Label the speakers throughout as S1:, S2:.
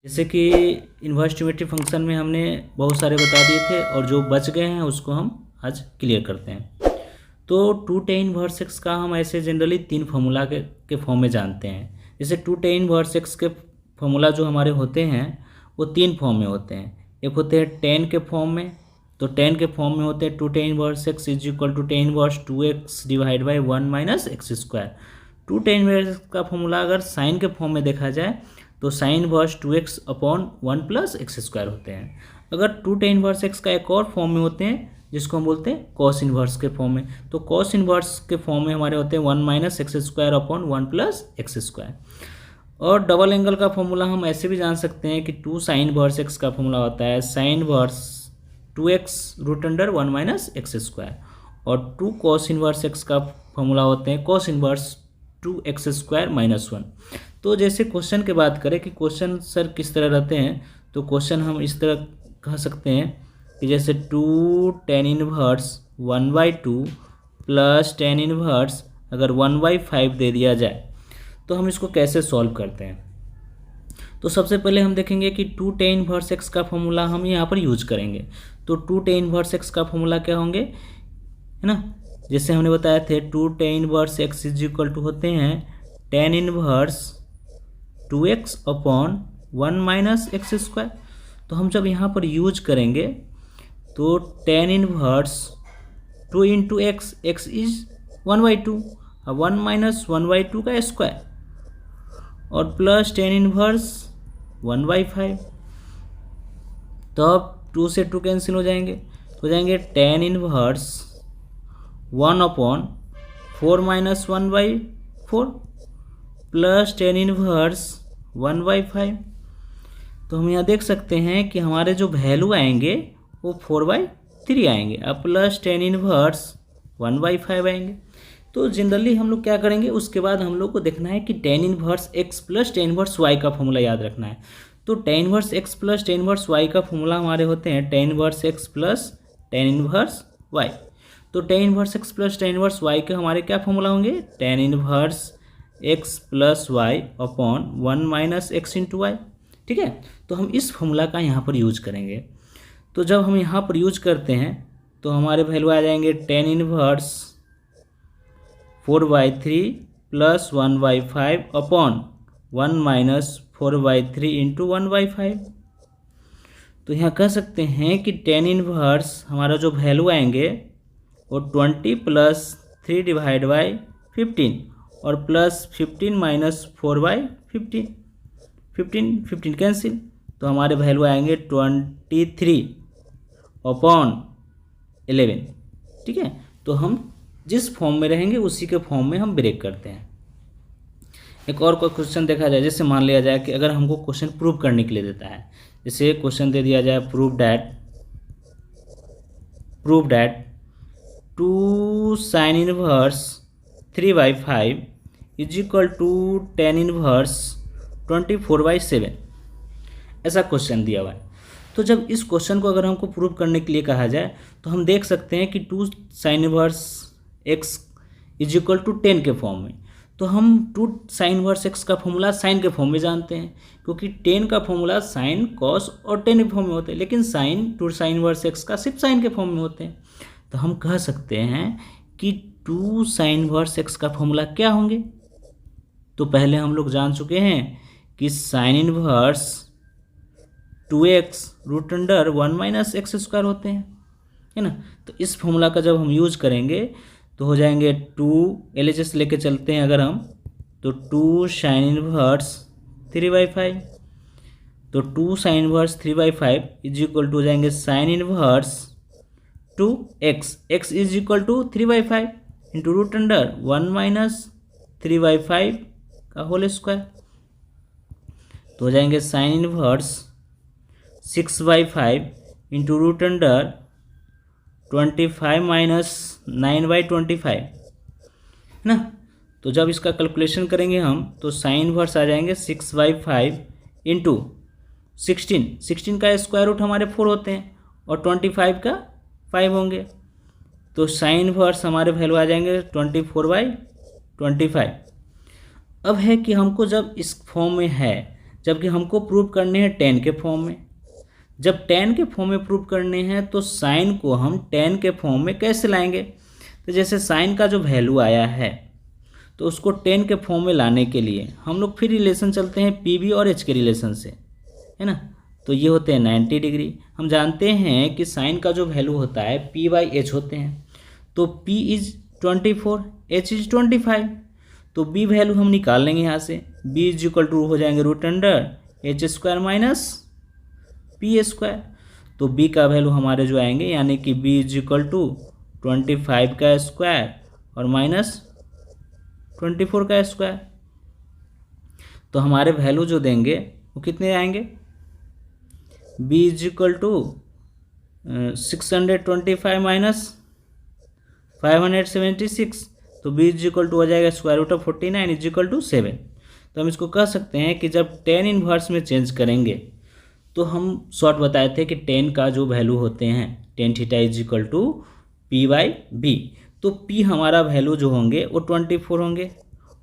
S1: जैसे कि inverse ट्रिमेट्री function में हमने बहुत सारे बता दिए थे और जो बच गए हैं उसको हम आज क्लियर करते हैं। तो 2tan इनवर्स एक्स का हम ऐसे जनरली 3 फार्मूला के फॉर्म में जानते हैं। जैसे 2tan इनवर्स एक्स के फार्मूला जो हमारे होते हैं वो 3 फॉर्म में होते हैं। एक होते हैं tan के फॉर्म में, तो tan के फॉर्म में होते हैं 2tan inverse x is equal to tan inverse 2x divide by 1 minus x square. 2tan inverse का फॉर्मूला अगर साइन के फॉर्म में देखा जाए तो sine inverse 2x upon 1 plus x square होते हैं। अगर 2tan इनवर्स एक्स का एक और फॉर्म में होते हैं जिसको हम बोलते हैं कॉस इनवर्स के फॉर्म में, तो कॉस इनवर्स के फॉर्म में हमारे होते हैं 1 minus x square upon 1 plus x square. और डबल एंगल का फॉर्मूला हम ऐसे भी जान सकते हैं कि 2 साइन इनवर्स एक्स का फॉर्मूला होता है sine inverse 2x root under 1 minus x square, और 2 कॉस इनवर्स एक्स का फॉर्मूला होते हैं cos inverse 2x square minus 1। तो जैसे क्वेश्चन की बात करें कि क्वेश्चन सर किस तरह रहते हैं, तो क्वेश्चन हम इस तरह कह सकते हैं कि जैसे 2 tan inverse 1/2 plus tan inverse अगर 1/5 दे दिया जाए तो हम इसको कैसे सॉल्व करते हैं। तो सबसे पहले हम देखेंगे कि 2 tan इनवर्स एक्स का फॉर्मूला हम यहाँ पर यूज करेंगे। तो 2 tan इनवर्स एक्स का फॉर्मूला क्या होंगे, है ना, जैसे हमने बताया थे 2 tan inverse x is equal to होते हैं tan inverse 2x upon 1 minus x square. तो हम जब यहाँ पर यूज करेंगे तो tan inverse 2 into x, x is 1/2 और 1 माइनस 1/2 का स्क्वायर और प्लस tan इनवर्स 1/5। तो अब 2 से 2 कैंसिल हो जाएंगे, तो हो जाएंगे tan inverse 1 upon 4 minus 1/4 plus tan inverse 1/5। तो हम यहाँ देख सकते हैं कि हमारे जो वैल्यू आएंगे वो 4/3 आएंगे और प्लस tan इनवर्स 1/5 आएंगे। तो जनरली हम लोग क्या करेंगे, उसके बाद हम लोग को देखना है कि tan inverse x plus tan inverse y का फॉर्मूला याद रखना है। तो tan inverse x plus tan inverse y का फॉर्मूला हमारे होते हैं tan inverse x plus tan inverse y। तो tan inverse x plus tan inverse y के हमारे क्या फॉर्मूला होंगे, tan inverse x plus y upon 1 minus x into y. ठीक है, तो हम इस फॉर्मूला का यहाँ पर यूज करेंगे। तो जब हम यहाँ पर यूज करते हैं तो हमारे वैल्यू आ जाएंगे tan inverse 4/3 plus 1/5 upon 1 minus 4/3 into 1/5। तो यहाँ कह सकते हैं कि tan इनवर्स हमारा जो वैल्यू आएंगे वो 20 प्लस 3 डिवाइड बाई 15 और प्लस 15 माइनस 4/15, 15 कैंसिल, तो हमारे वैल्यू आएंगे 23 अपॉन 11। ठीक है, तो हम जिस फॉर्म में रहेंगे उसी के फॉर्म में हम ब्रेक करते हैं। एक और कोई क्वेश्चन देखा जाए, जैसे मान लिया जाए कि अगर हमको क्वेश्चन प्रूव करने के लिए देता है, जैसे क्वेश्चन दे दिया जाए prove that 2 sine inverse 3/5 is equal to tan inverse 24/7, ऐसा क्वेश्चन दिया हुआ है। तो जब इस क्वेश्चन को अगर हमको प्रूव करने के लिए कहा जाए तो हम देख सकते हैं कि 2 sine inverse x is equal to 10 के फॉर्म में, तो हम 2 साइन इनवर्स एक्स का फॉर्मूला साइन के फॉर्म में जानते हैं, क्योंकि 10 का फॉर्मूला साइन कॉस और 10 के फॉर्म में होते हैं, लेकिन साइन 2 साइन इनवर्स एक्स का सिर्फ साइन के फॉर्म में होते हैं। तो हम कह सकते हैं कि 2 साइन इनवर्स एक्स का फॉर्मूला क्या होंगे। तो पहले हम लोग जान चुके हैं कि sine inverse 2x root under 1 minus x square होते हैं, है ना। तो इस फॉर्मूला का जब हम यूज करेंगे तो हो जाएंगे 2 LHS लेके चलते हैं अगर हम, तो 2 साइन इनवर्स 3/5, तो 2 sine inverse 3/5 is equal to हो जाएंगे sine inverse 2x, x is equal to 3/5 into root under 1 minus 3/5 का होल स्क्वायर, तो हो जाएंगे sine inverse 6/5 into root under 25 minus 9/25, है ना। तो जब इसका कैलकुलेशन करेंगे हम तो साइन इनवर्स आ जाएंगे 6/5 इंटू 16 का स्क्वायर रूट हमारे 4 होते हैं और 25 का 5 होंगे, तो साइन इनवर्स हमारे वैल्यू आ जाएंगे 24/25। अब है कि हमको जब इस फॉर्म में है, जबकि हमको प्रूव करने हैं टेन के फॉर्म में। जब टेन के फॉर्म में प्रूव करने हैं तो साइन को हम टेन के फॉर्म में कैसे लाएंगे? तो जैसे साइन का जो वैल्यू आया है तो उसको टेन के फॉर्म में लाने के लिए हम लोग फिर रिलेशन चलते हैं पी बी और एच के रिलेशन से, है ना। तो ये होते हैं 90 डिग्री। हम जानते हैं कि साइन का जो वैल्यू होता है पी बाई एच होते हैं। तो पी इज 24, एच इज 25। तो बी वैल्यू हम निकाल लेंगे यहाँ से। बी इज इक्वल टू हो जाएंगे root under h square minus p square. तो बी का वैल्यू हमारे जो आएंगे यानी कि बी इज इक्वल टू 25 का स्क्वायर और माइनस 24 का स्क्वायर। तो हमारे वैल्यू जो देंगे वो कितने आएंगे? b is equal to 625 minus 576। तो b इज इक्वल टू हो जाएगा square root of 49 is equal to 7। तो हम इसको कह सकते हैं कि जब टेन इनवर्स में चेंज करेंगे तो हम शॉर्ट बताए थे कि टेन का जो वैल्यू होते हैं tan theta is equal to p by b. तो p हमारा वैल्यू जो होंगे वो 24 होंगे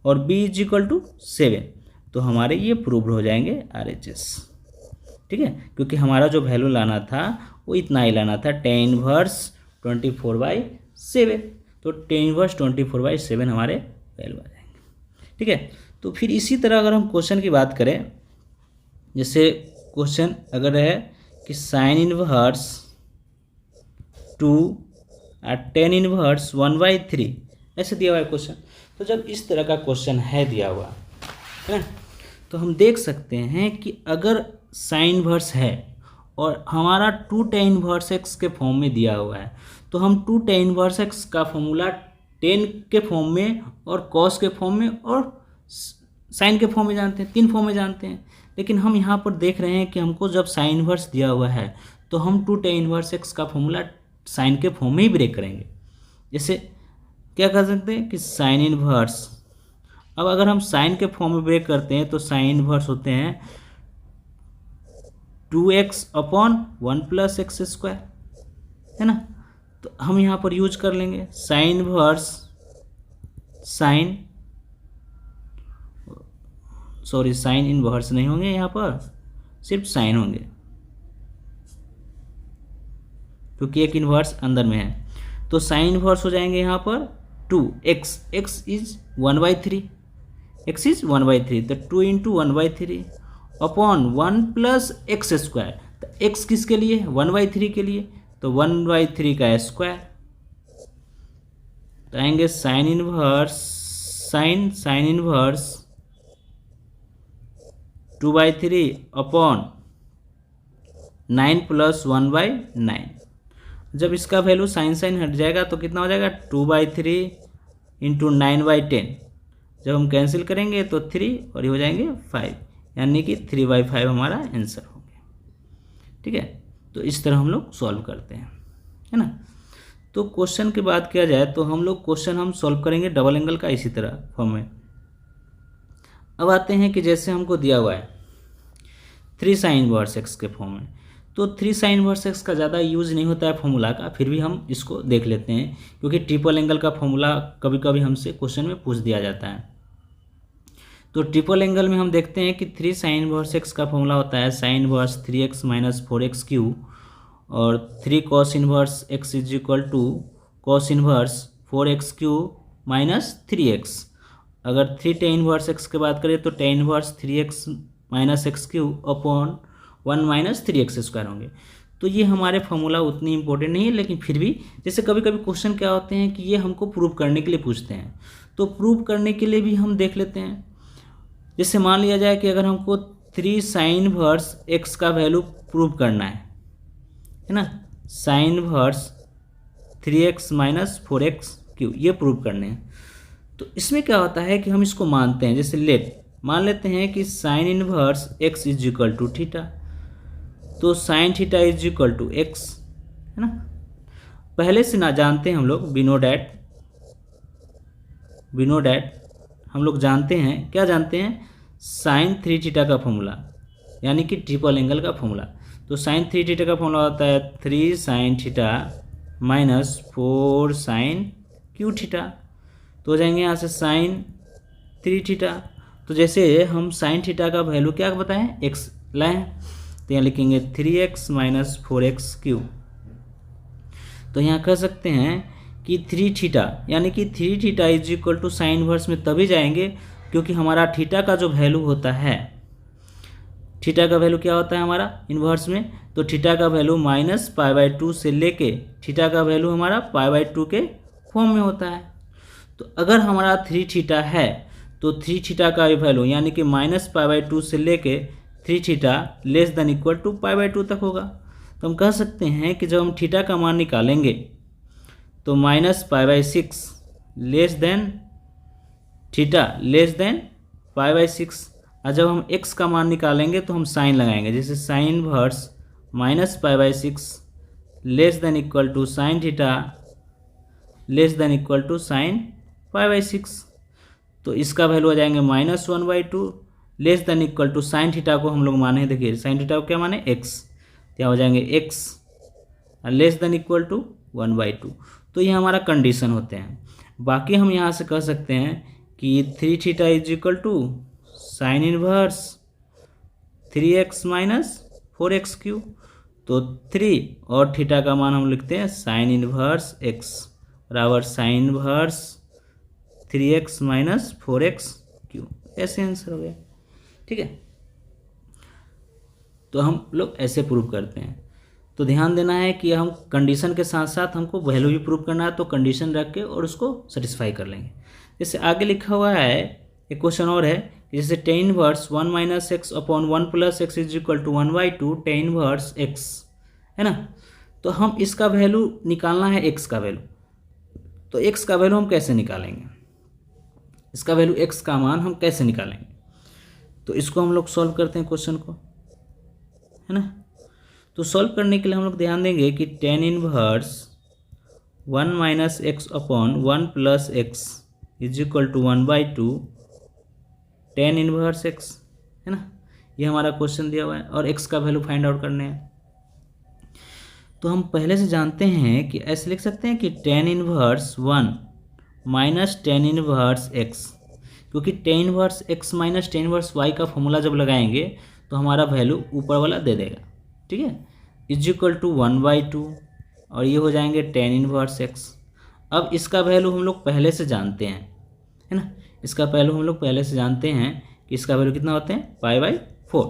S1: और b इज इक्वल टू 7। तो हमारे ये प्रूव हो जाएंगे RHS, ठीक है, क्योंकि हमारा जो वैल्यू लाना था वो इतना ही लाना था, टेन इनवर्स 24/7। तो टेन इनवर्स 24/7 हमारे वैल्यू आ जाएंगे, ठीक है। तो फिर इसी तरह अगर हम क्वेश्चन की बात करें, जैसे क्वेश्चन अगर है कि साइन इनवर्स 2 टेन इनवर्स 1/3 ऐसे दिया हुआ है क्वेश्चन। तो जब इस तरह का क्वेश्चन है दिया हुआ है ना, तो हम देख सकते हैं कि अगर साइन इनवर्स है और हमारा 2 tan इनवर्स एक्स के फॉर्म में दिया हुआ है, तो हम 2 tan इनवर्स एक्स का फॉर्मूला टेन के फॉर्म में और कॉस के फॉर्म में और साइन के फॉर्म में जानते हैं, 3 फॉर्म में जानते हैं। लेकिन हम यहाँ पर देख रहे हैं कि हमको जब साइन इनवर्स दिया हुआ है तो हम 2 tan इनवर्स एक्स का फॉर्मूला साइन के फॉर्म में ही ब्रेक करेंगे। जैसे क्या कर सकते हैं कि साइन इनवर्स, अब अगर हम साइन के फॉर्म में ब्रेक करते हैं तो साइन इनवर्स होते हैं 2x अपॉन 1 + x², है ना। तो हम यहाँ पर यूज कर लेंगे साइन इनवर्स साइन इनवर्स नहीं होंगे, यहाँ पर सिर्फ साइन होंगे क्योंकि एक इनवर्स अंदर में है। तो साइन इनवर्स हो जाएंगे यहाँ पर 2x, x is 1/3, x is 1/3, तो 2 × 1/3 अपॉन 1 + x²। तो x किसके लिए? 1/3 के लिए, तो 1/3 का स्क्वायर। तो आएंगे साइन इनवर्स 2/3 अपॉन 9 + 1/9। जब इसका वैल्यू साइन हट जाएगा तो कितना हो जाएगा? 2/3 × 9/10। जब हम कैंसिल करेंगे तो 3 और ये हो जाएंगे 5, यानी कि 3/5 हमारा आंसर हो गया, ठीक है। तो इस तरह हम लोग सॉल्व करते हैं, है ना। तो क्वेश्चन की बात किया जाए तो हम लोग क्वेश्चन हम सॉल्व करेंगे डबल एंगल का इसी तरह फॉर्म में। अब आते हैं कि जैसे हमको दिया हुआ है 3 sin इनवर्स एक्स के फॉर्म में, तो 3 sin इनवर्स एक्स का ज़्यादा यूज़ नहीं होता है फॉर्मूला का, फिर भी हम इसको देख लेते हैं क्योंकि ट्रिपल एंगल का फॉर्मूला कभी कभी हमसे क्वेश्चन में पूछ दिया जाता है। तो ट्रिपल एंगल में हम देखते हैं कि 3 sin इनवर्स एक्स का फॉर्मूला होता है sin इनवर्स 3x - 4x³ और 3 cos inverse x is equal to cos inverse 4x³ - 3x। अगर 3 tan इनवर्स x की बात करें तो tan inverse 3x - x³ upon 1 - 3x² होंगे। तो ये हमारे फॉर्मूला उतनी इंपॉर्टेंट नहीं है, लेकिन फिर भी जैसे कभी कभी क्वेश्चन क्या होते हैं कि ये हमको प्रूव करने के लिए पूछते हैं, तो प्रूव करने के लिए भी हम देख लेते हैं। जैसे मान लिया जाए कि अगर हमको 3 sin इनवर्स x का वैल्यू प्रूव करना है ना, sin इनवर्स 3x - 4x³ ये प्रूव करने हैं, तो इसमें क्या होता है कि हम इसको मानते हैं। जैसे मान लेते हैं कि sin inverse x is equal to theta, तो sin theta is equal to x, है ना। पहले से ना जानते हैं हम लोग, वी नो डैट हम लोग जानते हैं, क्या जानते हैं? sin 3θ का फॉर्मूला, यानी कि ट्रिपल एंगल का फॉर्मूला। तो sin 3θ का फॉर्मूला होता है 3 sin θ - 4 sin क्यू थीटा। तो हो जाएंगे यहाँ से sin 3θ तो जैसे हम साइन थीटा का वैल्यू क्या बताएं, x लाए हैं, तो यहाँ लिखेंगे 3x माइनस 4x क्यूब। तो यहाँ कह सकते हैं कि 3 थीटा यानी कि 3 theta is equal to sine inverse में तभी जाएंगे क्योंकि हमारा थीटा का जो वैल्यू होता है, थीटा का वैल्यू क्या होता है हमारा इन्वर्स में, तो थीटा का वैल्यू -π/2 से लेके थीटा का वैल्यू हमारा π/2 के फॉर्म में होता है। तो अगर हमारा 3 थीटा है तो 3 थीटा का वैल्यू यानी कि -π/2 से लेके 3 theta less than equal to π/2 तक होगा। तो हम कह सकते हैं कि जब हम थीटा का मान निकालेंगे तो -π/6 less than theta less than π/6, और जब हम x का मान निकालेंगे तो हम साइन लगाएंगे, जैसे sine inverse -π/6 less than equal to sine theta less than equal to sine π/6। तो इसका वैल्यू आ जाएंगे -1/2 less than equal to sine theta को हम लोग माने, देखिए साइन थीटा को क्या माने x, क्या हो जाएंगे x less than equal to 1/2। तो ये हमारा कंडीशन होते हैं। बाकी हम यहाँ से कह सकते हैं कि 3 theta is equal to sine inverse 3x minus 4x cube. तो 3 और थीटा का मान हम लिखते हैं साइन इनवर्स x बराबर sine inverse 3x minus 4x cube. ऐसे आंसर हो गया, ठीक है। तो हम लोग ऐसे प्रूव करते हैं। तो ध्यान देना है कि हम कंडीशन के साथ साथ हमको वैल्यू भी प्रूव करना है, तो कंडीशन रख के और उसको सेटिस्फाई कर लेंगे। जैसे आगे लिखा हुआ है एक क्वेश्चन और है, जैसे tan inverse 1 minus x upon 1 plus x is equal to 1/2 tan inverse x है ना। तो हम इसका वैल्यू निकालना है, x का वैल्यू। तो x का वैल्यू हम कैसे निकालेंगे, इसका वैल्यू x का मान हम कैसे निकालेंगे, तो इसको हम लोग सॉल्व करते हैं क्वेश्चन को, है ना। तो सॉल्व करने के लिए हम लोग ध्यान देंगे कि tan inverse 1 minus x upon 1 plus x is equal to 1/2 tan inverse x है ना। ये हमारा क्वेश्चन दिया हुआ है और x का वैल्यू फाइंड आउट करने हैं। तो हम पहले से जानते हैं कि ऐसे लिख सकते हैं कि tan inverse 1 minus tan inverse x, क्योंकि tan inverse x minus tan inverse y का फॉर्मूला जब लगाएंगे तो हमारा वैल्यू ऊपर वाला दे देगा, ठीक है, इज इक्वल टू 1/2 और ये हो जाएंगे tan इनवर्स x। अब इसका वैल्यू हम लोग पहले से जानते हैं, है ना। इसका वैल्यू हम लोग पहले से जानते हैं कि इसका वैल्यू कितना होते हैं π/4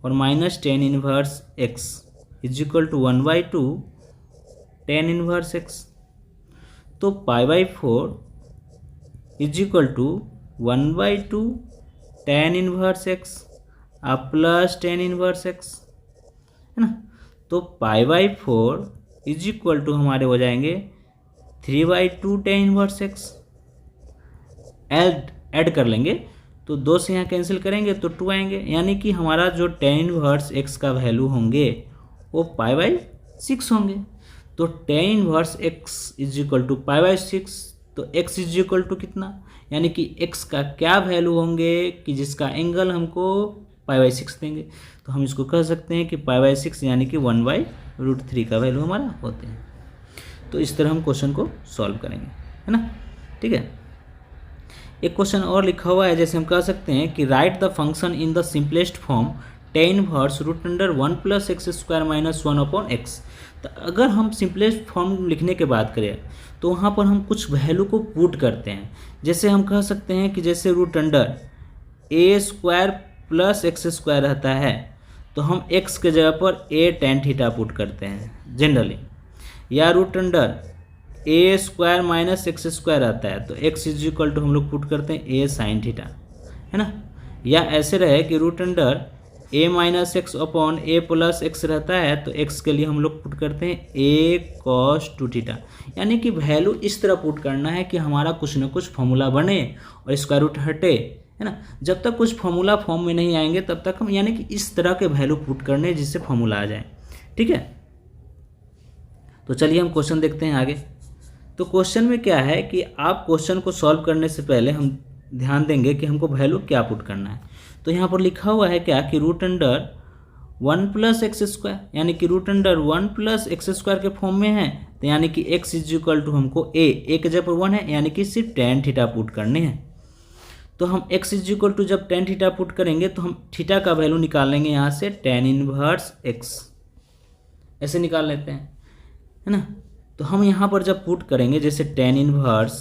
S1: और minus tan inverse x is equal to 1/2 tan inverse x। तो π/4 is equal to 1/2 tan inverse x आप प्लस tan इनवर्स x, है ना। तो π/4 इज इक्वल टू हमारे हो जाएंगे 3/2 tan इनवर्स x। ऐड कर लेंगे तो 2 से यहाँ कैंसिल करेंगे तो 2 आएंगे, यानी कि हमारा जो tan इनवर्स x का वैल्यू होंगे वो π/6 होंगे। तो tan inverse x is equal to π/6, तो x इज इक्वल टू कितना, यानी कि x का क्या वैल्यू होंगे कि जिसका एंगल हमको π/6 देंगे। तो हम इसको कह सकते हैं कि π/6 यानी कि 1/√3 का वैल्यू हमारा होते हैं। तो इस तरह हम क्वेश्चन को सॉल्व करेंगे, है ना, ठीक है। एक क्वेश्चन और लिखा हुआ है, जैसे हम कह सकते हैं कि right the function in the simplest form tan inverse √1 plus x square minus 1 upon x. तो अगर हम सिंपलेस्ट फॉर्म लिखने के बात करें तो वहाँ पर हम कुछ वैल्यू को पुट करते हैं। जैसे हम कह सकते हैं कि जैसे √a² प्लस एक्स स्क्वायर रहता है तो हम x के जगह पर a tan थीटा पुट करते हैं जनरली, या √a² माइनस एक्स स्क्वायर आता है तो x इज इक्वल टू हम लोग पुट करते हैं a साइन थीटा, है ना। या ऐसे रहे कि √a minus x upon a plus x रहता है तो x के लिए हम लोग पुट करते हैं a cos 2 थीटा। यानी कि वैल्यू इस तरह पुट करना है कि हमारा कुछ ना कुछ फॉर्मूला बने और स्क्वायर रूट हटे, है ना। जब तक कुछ फॉर्मूला फॉर्म में नहीं आएंगे तब तक हम यानी कि इस तरह के वैल्यू पुट करने जिससे फॉर्मूला आ जाए, ठीक है। तो चलिए हम क्वेश्चन देखते हैं आगे। तो क्वेश्चन में क्या है कि आप क्वेश्चन को सॉल्व करने से पहले हम ध्यान देंगे कि हमको वैल्यू क्या पुट करना है। तो यहाँ पर लिखा हुआ है क्या कि √1 प्लस एक्स स्क्वायर, यानी कि √1 प्लस एक्स स्क्वायर के फॉर्म में है, तो यानी कि x इज इक्वल टू हमको a के जगह पर 1 है, यानी कि सिर्फ tan थीटा पुट करने हैं। तो हम x इज इक्वल टू जब टेन थीटा पुट करेंगे तो हम थीटा का वैल्यू निकाल लेंगे यहाँ से टेन इनवर्स x, ऐसे निकाल लेते हैं, है ना। तो हम यहाँ पर जब पुट करेंगे जैसे tan inverse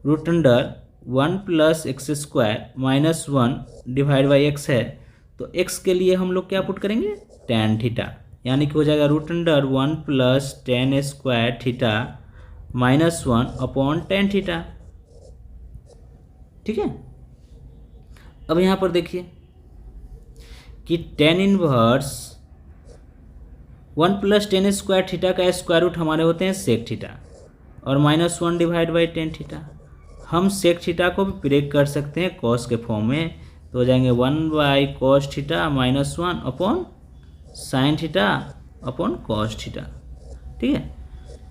S1: root under 1 plus x square minus 1 divide by x है, तो x के लिए हम लोग क्या पुट करेंगे टेन थीटा, यानी कि हो जाएगा root under 1 plus tan square theta minus 1 upon tan theta. ठीक है। अब यहाँ पर देखिए कि tan inverse 1 plus tan square theta का स्क्वायर रूट हमारे होते हैं सेक थीटा और minus 1 divide by tan theta. हम सेक थीटा को भी ब्रेक कर सकते हैं कॉस के फॉर्म में, तो हो जाएंगे 1 by cos theta minus 1 upon sine theta upon cos theta. ठीक है।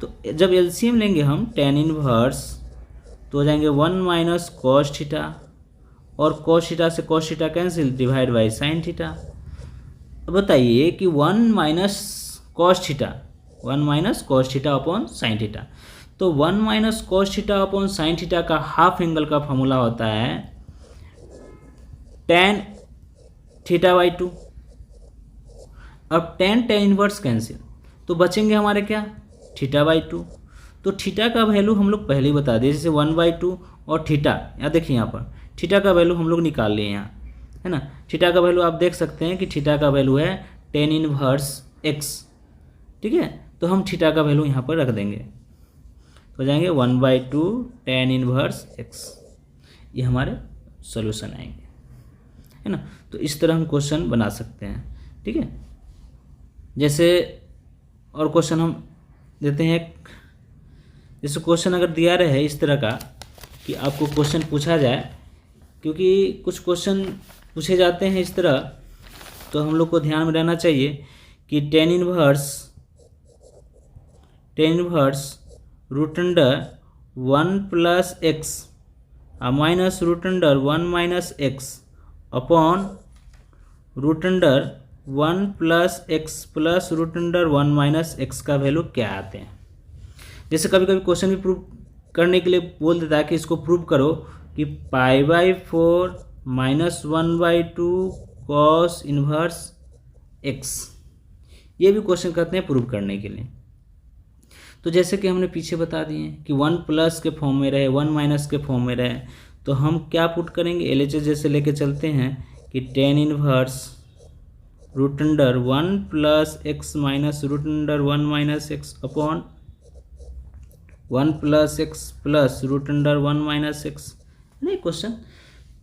S1: तो जब एलसीएम लेंगे हम टेन इनवर्स तो हो जाएंगे 1 माइनस कॉस थीटा और कॉस थीटा से cos theta cancel divide by sine theta. अब बताइए कि 1 minus cos theta 1 minus cos theta upon sine theta, तो 1 minus cos theta upon sine theta का हाफ एंगल का फॉर्मूला होता है टेन थीटा बाई 2। अब टेन इनवर्स कैंसिल तो बचेंगे हमारे क्या थीटा बाई 2। तो थीटा का वैल्यू हम लोग पहले ही बता दिए, जैसे 1/2 और थीटा, यहाँ देखिए यहाँ पर थीटा का वैल्यू हम लोग निकाल लिए यहाँ, है ना। थीटा का वैल्यू आप देख सकते हैं कि थीटा का वैल्यू है टेन इनवर्स x। ठीक है। तो हम थीटा का वैल्यू यहाँ पर रख देंगे, हो जाएंगे 1/2 टेन इनवर्स x, ये हमारे सॉल्यूशन आएंगे, है ना। तो इस तरह हम क्वेश्चन बना सकते हैं। ठीक है। जैसे और क्वेश्चन हम देते हैं, जैसे क्वेश्चन अगर दिया रहे इस तरह का कि आपको क्वेश्चन पूछा जाए, क्योंकि कुछ क्वेश्चन पूछे जाते हैं इस तरह, तो हम लोग को ध्यान में रहना चाहिए कि tan inverse root under 1 plus x minus root under 1 minus x upon root under 1 plus x plus root under 1 minus x का वैल्यू क्या आते हैं। जैसे कभी कभी क्वेश्चन भी प्रूव करने के लिए बोल देता है कि इसको प्रूव करो कि π/4 माइनस 1/2 कॉस इनवर्स एक्स, ये भी क्वेश्चन करते हैं प्रूव करने के लिए। तो जैसे कि हमने पीछे बता दिए कि 1 प्लस के फॉर्म में रहे 1 माइनस के फॉर्म में रहे, तो हम क्या पुट करेंगे एलएचएस जैसे लेके चलते हैं कि tan inverse root under 1 plus x minus root under 1 minus x upon 1 plus x plus root under 1 minus x, नहीं क्वेश्चन।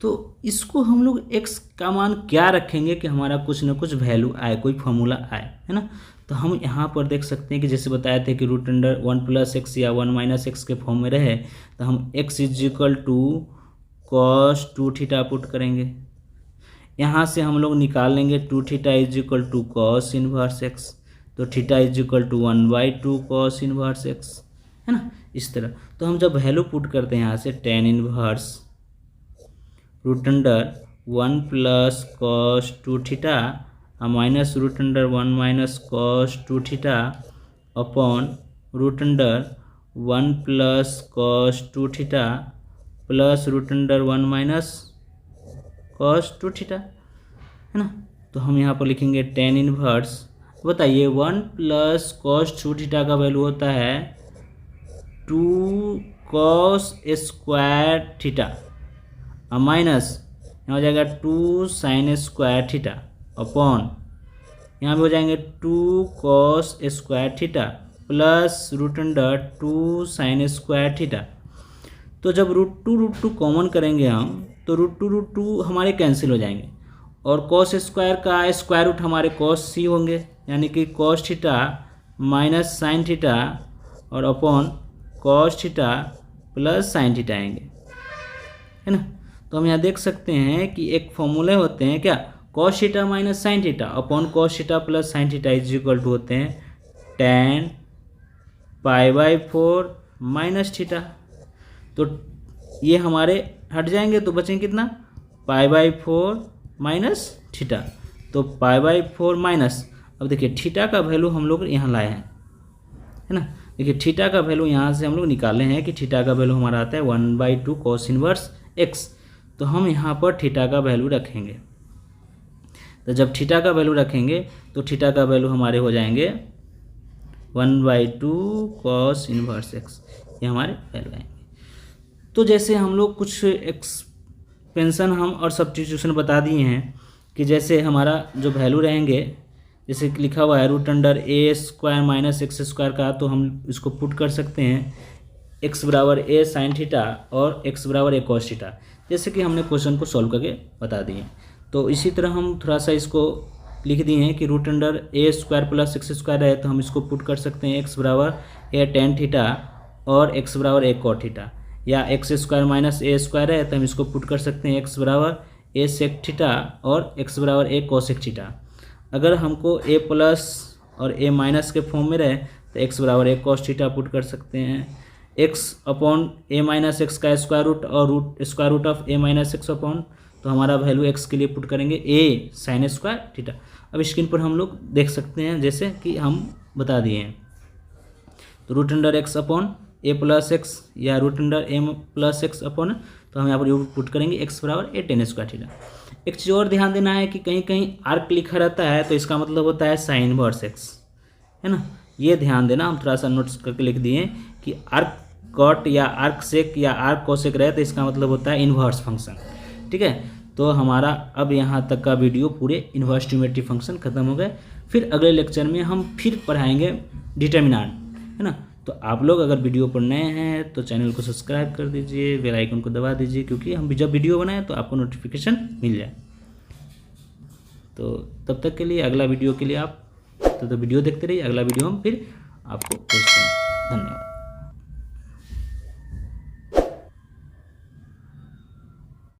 S1: तो इसको हम लोग x का मान क्या रखेंगे कि हमारा कुछ ना कुछ वैल्यू आए, कोई फॉर्मूला आए, है ना। तो हम यहाँ पर देख सकते हैं कि जैसे बताए थे कि रूट अंडर 1 प्लस एक्स या 1 माइनस एक्स के फॉर्म में रहे, तो हम x is equal to cos 2 theta put करेंगे। यहाँ से हम लोग निकाल लेंगे 2 theta is equal to cos inverse X, तो theta is equal to 1/2 cos inverse X, है ना। इस तरह तो हम जब वैल्यू पुट करते हैं यहाँ से tan inverse root under 1 plus cos 2 theta minus root under 1 minus cos 2 theta upon root under 1 plus cos 2 theta plus root under 1 minus cos 2 theta, है ना। तो हम यहाँ पर लिखेंगे टेन इनवर्स, बताइए 1 प्लस कॉस 2 थीटा का वैल्यू होता है 2 कॉस स्क्वायर थीटा माइनस यहाँ हो जाएगा 2 साइन स्क्वायर थीटा अपॉन यहाँ भी हो जाएंगे 2 cos square theta plus root under 2 sine square theta. तो जब रूट टू कॉमन करेंगे हम तो रूट टू हमारे कैंसिल हो जाएंगे और कॉस स्क्वायर का स्क्वायर रूट हमारे कॉस सी होंगे, यानी कि cos theta minus sine theta और upon cos theta plus sine theta आएंगे, है ना। तो हम यहाँ देख सकते हैं कि एक फॉर्मूले होते हैं क्या, cos theta minus sine theta upon cos theta plus sine theta is equal to होते हैं टेन π/4 माइनस थीटा। तो ये हमारे हट जाएंगे तो बचेंगे कितना π/4 माइनस थीटा, तो π/4 माइनस, अब देखिए थीटा का वैल्यू हम लोग यहाँ लाए हैं, है ना। देखिए थीटा का वैल्यू यहाँ से हम लोग निकाले हैं कि थीटा का वैल्यू हमारा आता है 1/2 कॉस इनवर्स एक्स, तो हम यहाँ पर थीटा का वैल्यू रखेंगे। तो जब थीटा का वैल्यू रखेंगे तो थीटा का वैल्यू हमारे हो जाएंगे 1/2 cos इनवर्स एक्स, ये हमारे वैल्यू आएंगे। तो जैसे हम लोग कुछ एक्सपेंशन हम और सब्स्टिट्यूशन बता दिए हैं कि जैसे हमारा जो वैल्यू रहेंगे, जैसे कि लिखा हुआ है √a² माइनस x² का, तो हम इसको पुट कर सकते हैं x बराबर a साइन थीटा और x बराबर a cos थीटा, जैसे कि हमने क्वेश्चन को सॉल्व करके बता दिए। तो इसी तरह हम थोड़ा सा इसको लिख दिए हैं कि √a² प्लस x² है, तो हम इसको पुट कर सकते हैं x बराबर a tan थीटा और x बराबर a cot थीटा, या x² माइनस a² है तो हम इसको पुट कर सकते हैं x बराबर a sec थीटा और x बराबर a cosec थीटा। अगर हमको a प्लस और a माइनस के फॉर्म में रहे तो x बराबर a cos थीटा पुट कर सकते हैं, x upon a minus x का स्क्वायर रूट और square root of a minus x upon, तो हमारा वैल्यू x के लिए पुट करेंगे a साइन स्क्वायर थीटा। अब स्क्रीन पर हम लोग देख सकते हैं जैसे कि हम बता दिए हैं, तो √x upon a plus x या √a प्लस एक्स अपॉन, तो हम यहाँ पर पुट करेंगे x बराबर a tan स्क्वायर थीटा। एक चीज़ और ध्यान देना है कि कहीं कहीं आर्क लिखा रहता है तो इसका मतलब होता है साइन इनवर्स एक्स, है ना, ये ध्यान देना। हम थोड़ा सा नोट्स करके लिख दिए कि आर्क कॉट या आर्क सेक या आर्क कोसेक रहे तो इसका मतलब होता है इन्वर्स फंक्शन, ठीक है। तो हमारा अब यहाँ तक का वीडियो पूरे इन्वर्स ट्रिग्नोमेट्री फंक्शन खत्म हो गए। फिर अगले लेक्चर में हम फिर पढ़ाएंगे डिटर्मिनेंट, है ना। तो आप लोग अगर वीडियो पर नए हैं तो चैनल को सब्सक्राइब कर दीजिए, बेल आइकन को दबा दीजिए, क्योंकि हम जब वीडियो बनाएं तो आपको नोटिफिकेशन मिल जाए। तो तब तक के लिए अगला वीडियो के लिए आप तो वीडियो देखते रहिए, अगला वीडियो हम फिर आपको भेजते हैं। धन्यवाद।